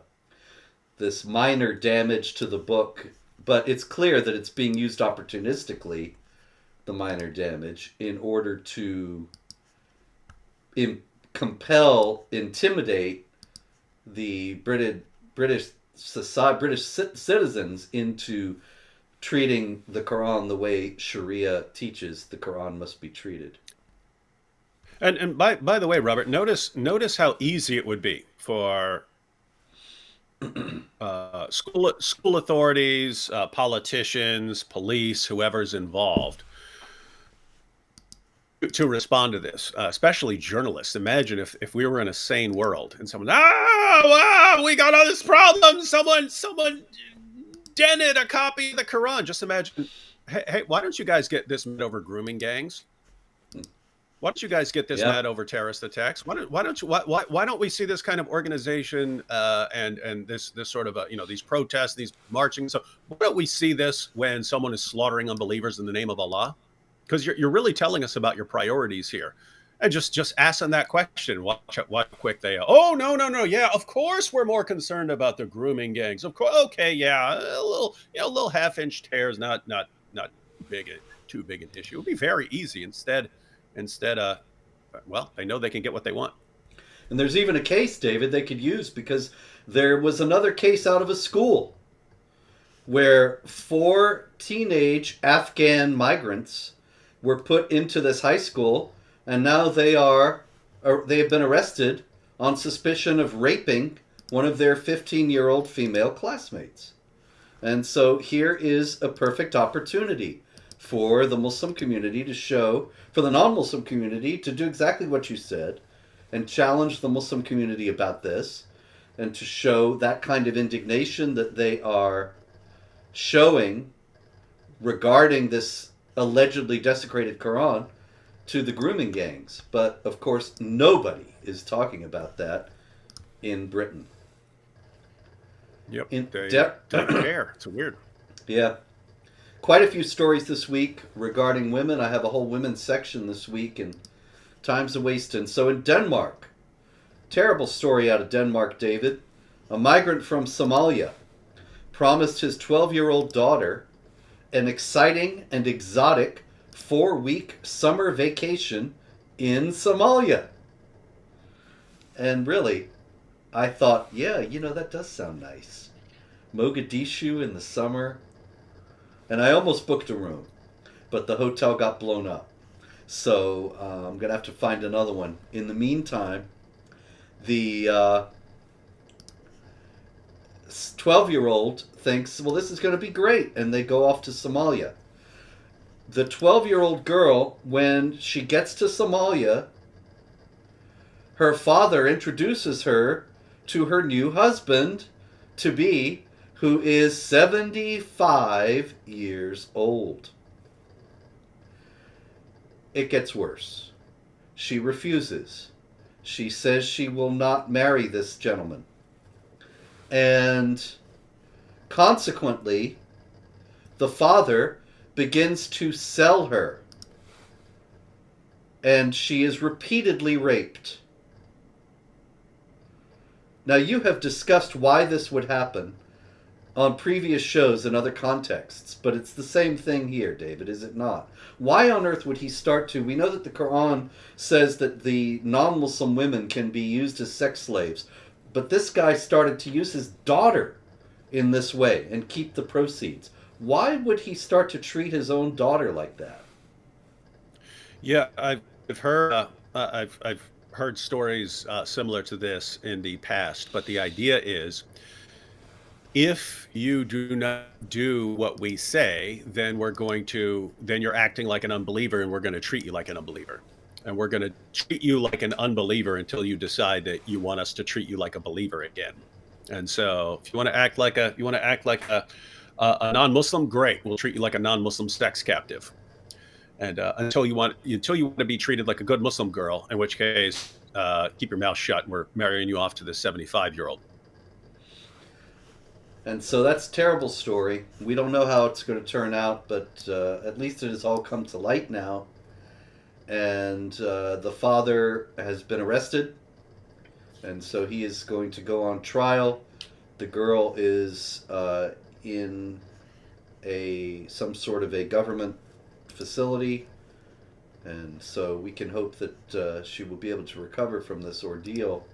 this minor damage to the book, but it's clear that it's being used opportunistically. The the minor damage in order to compel, intimidate the British society, British citizens into treating the Quran the way Sharia teaches the Quran must be treated. And by the way, Robert, notice how easy it would be for school authorities, politicians, police, whoever's involved, to respond to this, especially journalists. Imagine if we were in a sane world and someone, we got all this problem. Someone dented a copy of the Quran. Just imagine, hey, why don't you guys get this mad over grooming gangs? Why don't you guys get this mad over terrorist attacks? Why don't we see this kind of organization and this sort of these protests, these marching? So why don't we see this when someone is slaughtering unbelievers in the name of Allah? Because you're really telling us about your priorities here, and just asking that question. Watch how quick they are. Oh no, yeah, of course we're more concerned about the grooming gangs. Of course, okay, yeah, a little half-inch tears, not too big an issue. It would be very easy instead. Well, they know they can get what they want. And there's even a case, David, they could use, because there was another case out of a school where 4 teenage Afghan migrants were put into this high school, and now they have been arrested on suspicion of raping one of their 15-year-old female classmates. And so here is a perfect opportunity for the Muslim community to show, for the non-Muslim community to do exactly what you said and challenge the Muslim community about this, and to show that kind of indignation that they are showing regarding this allegedly desecrated Quran to the grooming gangs. But of course nobody is talking about that in Britain. Yep. They don't care. It's weird. Yeah. Quite a few stories this week regarding women. I have a whole women's section this week, and time's a wasting. So in Denmark, terrible story out of Denmark, David. A migrant from Somalia promised his 12-year-old daughter an exciting and exotic 4-week summer vacation in Somalia. And really, I thought, yeah, that does sound nice. Mogadishu in the summer. And I almost booked a room, but the hotel got blown up. So I'm going to have to find another one. In the meantime, the 12-year-old thinks, well, this is going to be great. And they go off to Somalia. The 12-year-old girl, when she gets to Somalia, her father introduces her to her new husband-to-be, who is 75 years old. It gets worse. She refuses. She says she will not marry this gentleman. And consequently, the father begins to sell her. And she is repeatedly raped. Now, you have discussed why this would happen on previous shows in other contexts, but it's the same thing here, David, is it not? Why on earth would he start to... We know that the Quran says that the non-Muslim women can be used as sex slaves, but this guy started to use his daughter in this way and keep the proceeds. Why would he start to treat his own daughter like that? Yeah, I've heard I've heard stories similar to this in the past, but the idea is, if you do not do what we say, then you're acting like an unbeliever, and we're going to treat you like an unbeliever. And we're going to treat you like an unbeliever until you decide that you want us to treat you like a believer again. And so if you want to act like a non-Muslim, great. We'll treat you like a non-Muslim sex captive. And until you want to be treated like a good Muslim girl, in which case, keep your mouth shut, and we're marrying you off to this 75-year-old. And so that's a terrible story. We don't know how it's going to turn out, but at least it has all come to light now. And the father has been arrested, and so he is going to go on trial. The girl is in some sort of a government facility, and so we can hope that she will be able to recover from this ordeal.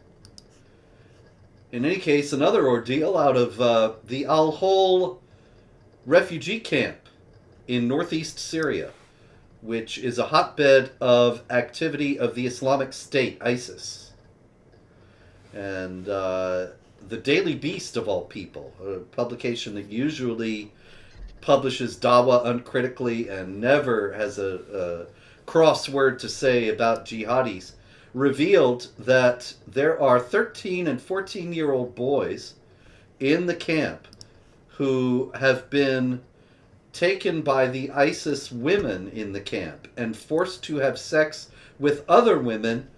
In any case, another ordeal out of the Al Hol refugee camp in northeast Syria, which is a hotbed of activity of the Islamic State, ISIS. And the Daily Beast, of all people, a publication that usually publishes dawah uncritically and never has a cross word to say about jihadis, revealed that there are 13 and 14-year-old boys in the camp who have been taken by the ISIS women in the camp and forced to have sex with other women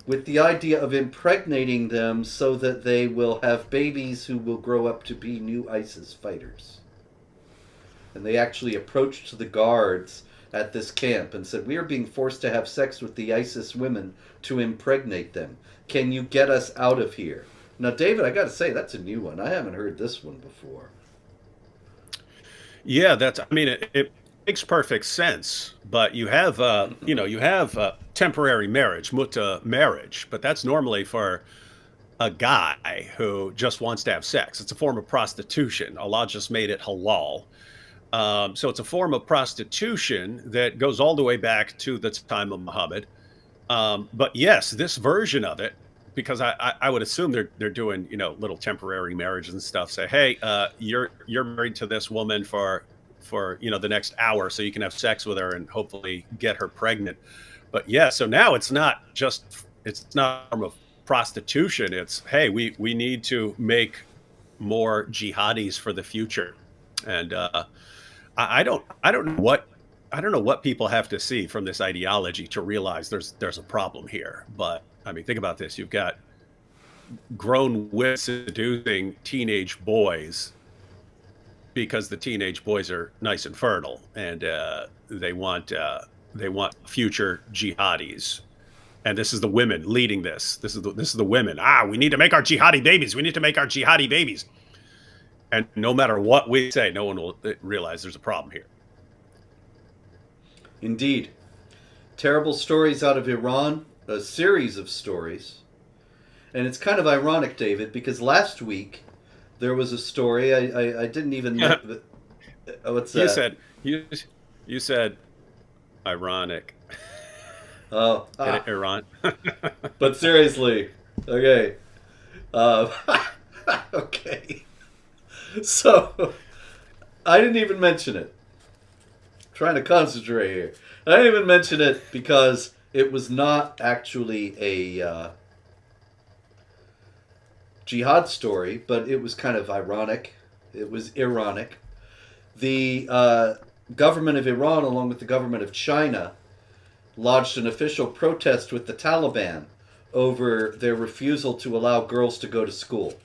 with the idea of impregnating them so that they will have babies who will grow up to be new ISIS fighters. And they actually approached the guards at this camp and said, "We are being forced to have sex with the ISIS women to impregnate them. Can you get us out of here?" Now, David, I got to say, that's a new one. I haven't heard this one before. Yeah, it makes perfect sense. But you have, temporary marriage, mutta marriage, but that's normally for a guy who just wants to have sex. It's a form of prostitution. Allah just made it halal. So it's a form of prostitution that goes all the way back to the time of Muhammad. But yes, this version of it, because I would assume they're doing, little temporary marriages and stuff. Say, hey, you're married to this woman for the next hour, so you can have sex with her and hopefully get her pregnant. But yeah, so now it's not a form of prostitution. It's, hey, we need to make more jihadis for the future. And I don't know what people have to see from this ideology to realize there's a problem here. But I mean, think about this. You've got grown women seducing teenage boys because the teenage boys are nice and fertile, and they want future jihadis. And this is the women leading this. This is the women. We need to make our jihadi babies. We need to make our jihadi babies. And no matter what we say, no one will realize there's a problem here. Indeed. Terrible stories out of Iran, a series of stories. And it's kind of ironic, David, because last week there was a story I didn't even know. What's that? You said ironic. Oh, Iran. But seriously, okay. Okay. So, I didn't even mention it. I'm trying to concentrate here. I didn't even mention it because it was not actually a jihad story, but it was kind of ironic. It was ironic. The government of Iran, along with the government of China, lodged an official protest with the Taliban over their refusal to allow girls to go to school.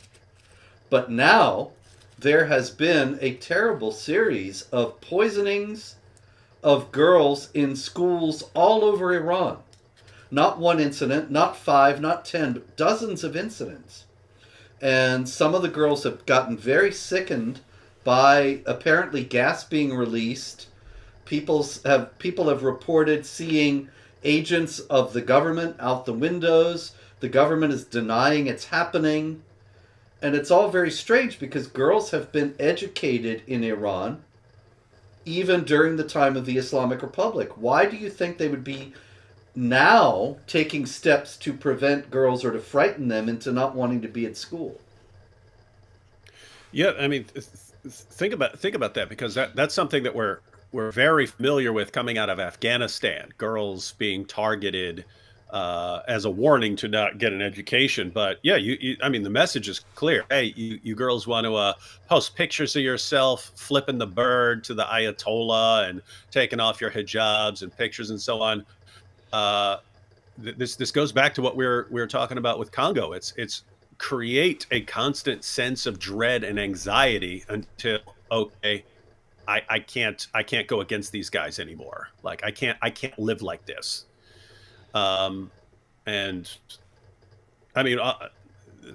But now there has been a terrible series of poisonings of girls in schools all over Iran. Not one incident, not 5, not 10, but dozens of incidents. And some of the girls have gotten very sickened by apparently gas being released. People have reported seeing agents of the government out the windows. The government is denying it's happening. And it's all very strange because girls have been educated in Iran even during the time of the Islamic Republic. Why do you think they would be now taking steps to prevent girls or to frighten them into not wanting to be at school? Yeah, I mean, think about that, because that's something that we're very familiar with coming out of Afghanistan. Girls being targeted as a warning to not get an education. But yeah, I mean, the message is clear. Hey, you girls want to post pictures of yourself flipping the bird to the Ayatollah and taking off your hijabs and pictures and so on. This goes back to what we were talking about with Congo. It's create a constant sense of dread and anxiety until, okay, I can't go against these guys anymore. Like I can't live like this. And I mean,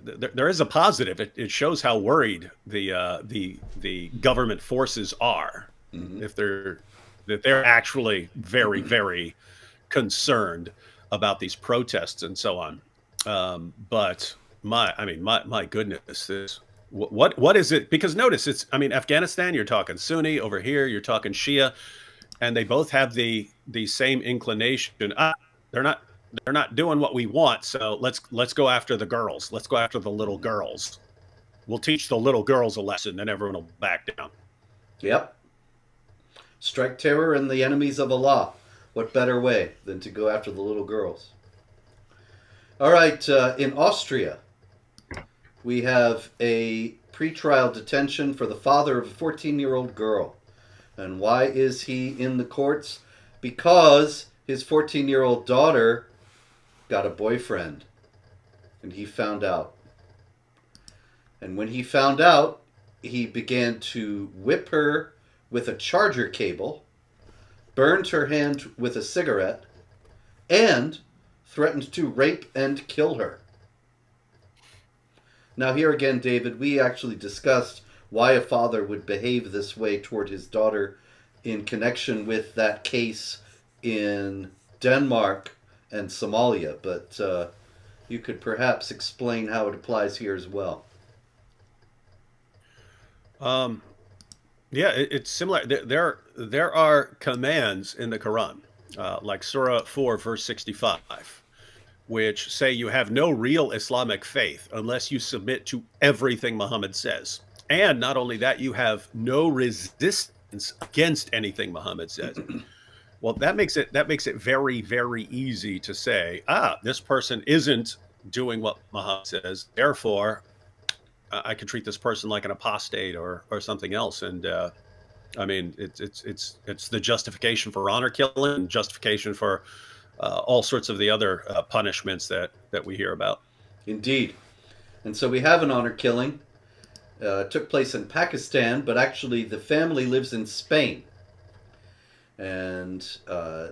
there is a positive. It shows how worried the government forces are. Mm-hmm. If they're that they're actually very, very concerned about these protests and so on. But my goodness, what is it? Because notice it's, I mean, Afghanistan, you're talking Sunni, over here you're talking Shia, and they both have the same inclination. They're not they're not doing what we want, so let's go after the girls. Let's go after the little girls. We'll teach the little girls a lesson, and everyone will back down. Yep. Strike terror and the enemies of Allah. What better way than to go after the little girls? All right, in Austria, we have a pretrial detention for the father of a 14-year-old girl. And why is he in the courts? Because his 14-year-old daughter got a boyfriend. And he found out. And when he found out, he began to whip her with a charger cable, burned her hand with a cigarette, and threatened to rape and kill her. Now here again, David, we actually discussed why a father would behave this way toward his daughter in connection with that case in Denmark and Somalia, but you could perhaps explain how it applies here as well. Yeah, it's similar. There are commands in the Quran, like Surah 4, verse 65, which say you have no real Islamic faith unless you submit to everything Muhammad says. And not only that, you have no resistance against anything Muhammad says. Well, that makes it very, very easy to say, this person isn't doing what Muhammad says, therefore I can treat this person like an apostate or something else. And I mean, it's the justification for honor killing and justification for all sorts of the other punishments that we hear about. Indeed. And so we have an honor killing. It took place in Pakistan, but actually the family lives in Spain. And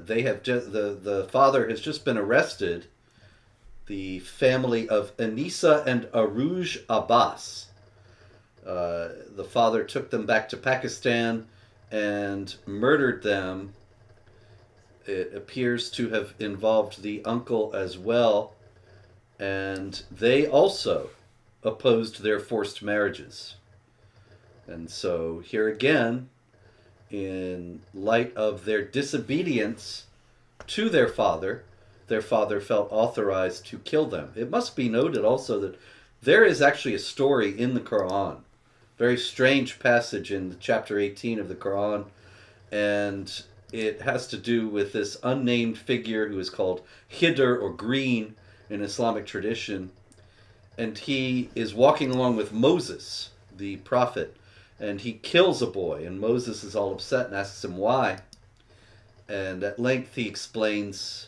they have the father has just been arrested. The family of Anisa and Aruj Abbas. The father took them back to Pakistan and murdered them. It appears to have involved the uncle as well. And they also opposed their forced marriages. And so here again, in light of their disobedience to their father felt authorized to kill them. It must be noted also that there is actually a story in the Qur'an, very strange passage in chapter 18 of the Qur'an, and it has to do with this unnamed figure who is called Khidr or Green in Islamic tradition, and he is walking along with Moses, the prophet, and he kills a boy, and Moses is all upset and asks him why, and at length he explains,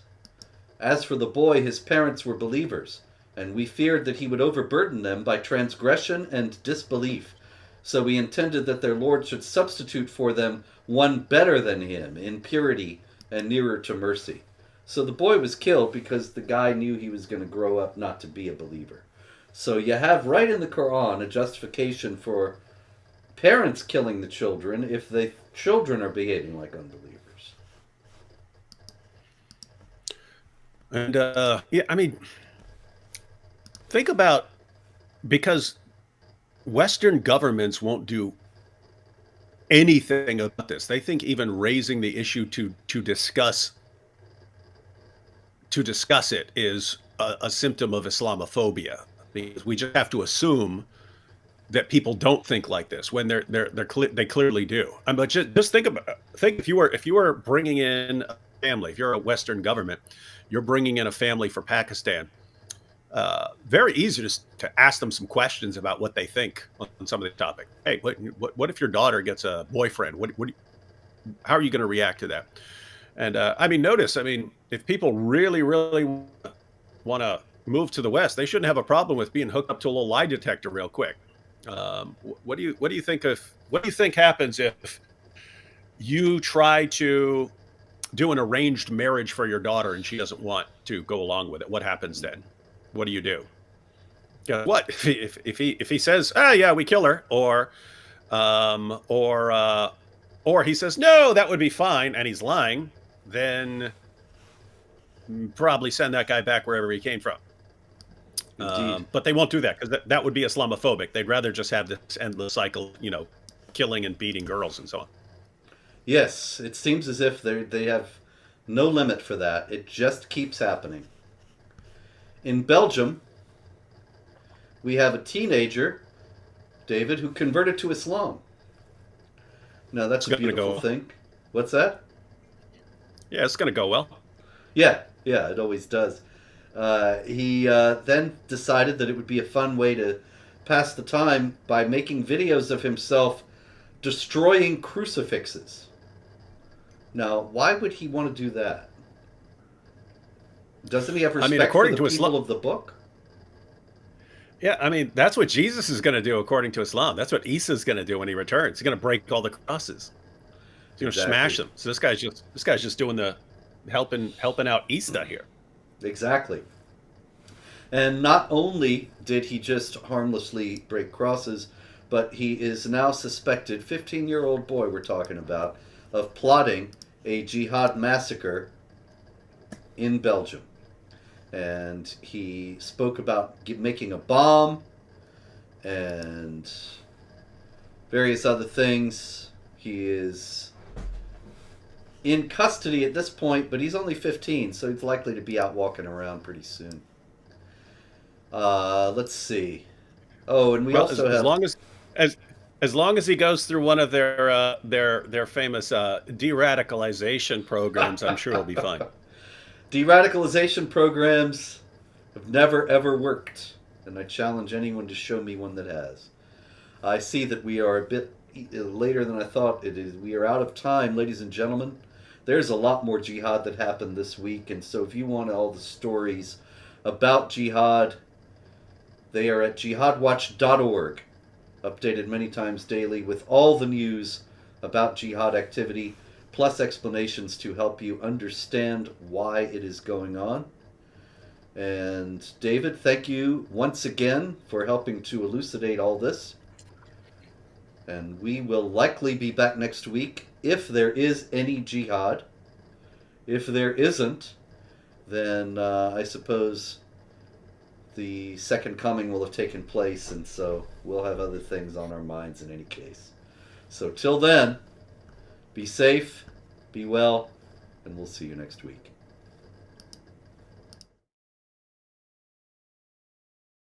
as for the boy, his parents were believers, and we feared that he would overburden them by transgression and disbelief. So we intended that their Lord should substitute for them one better than him in purity and nearer to mercy. So the boy was killed because the guy knew he was going to grow up not to be a believer. So you have right in the Quran a justification for parents killing the children if the children are behaving like unbelievers. And yeah, I mean, think about, because Western governments won't do anything about this. They think even raising the issue to discuss it is a symptom of Islamophobia, because we just have to assume that people don't think like this when they clearly do. But just think if you were bringing in a family, if you're a Western government, you're bringing in a family for Pakistan. Very easy to ask them some questions about what they think on some of the topic. Hey, what if your daughter gets a boyfriend? How are you going to react to that? And I mean, notice, I mean, if people really, really want to move to the West, they shouldn't have a problem with being hooked up to a little lie detector real quick. What do you think happens if you try to do an arranged marriage for your daughter and she doesn't want to go along with it? What happens then? What do you do? What if he says, yeah, we kill her, or or he says, no, that would be fine, and he's lying, then probably send that guy back wherever he came from. Indeed. But they won't do that because that would be Islamophobic. They'd rather just have this endless cycle, killing and beating girls and so on. Yes, it seems as if they have no limit for that. It just keeps happening. In Belgium, we have a teenager, David, who converted to Islam. Now, that's a beautiful thing. What's that? Yeah, it's going to go well. Yeah, it always does. He then decided that it would be a fun way to pass the time by making videos of himself destroying crucifixes. Now, why would he want to do that? Doesn't he have respect for the people of the book? Yeah, that's what Jesus is going to do according to Islam. That's what Isa is going to do when he returns. He's going to break all the crosses. He's going to smash them. So this guy's just doing the helping out Isa here. Exactly. And not only did he just harmlessly break crosses, but he is now suspected, 15-year-old boy we're talking about, of plotting a jihad massacre in Belgium. And he spoke about making a bomb and various other things. He is in custody at this point, but he's only 15, so he's likely to be out walking around pretty soon. Let's see. Oh, and we also have... As long as he goes through one of their famous de-radicalization programs, I'm sure he'll be fine. De-radicalization programs have never, ever worked, and I challenge anyone to show me one that has. I see that we are a bit later than I thought it is. We are out of time, ladies and gentlemen. There's a lot more jihad that happened this week, and so if you want all the stories about jihad, they are at jihadwatch.org, updated many times daily with all the news about jihad activity, plus explanations to help you understand why it is going on. And David, thank you once again for helping to elucidate all this. And we will likely be back next week if there is any jihad. If there isn't, then I suppose the second coming will have taken place, and so we'll have other things on our minds in any case. So till then, be safe, be well, and we'll see you next week.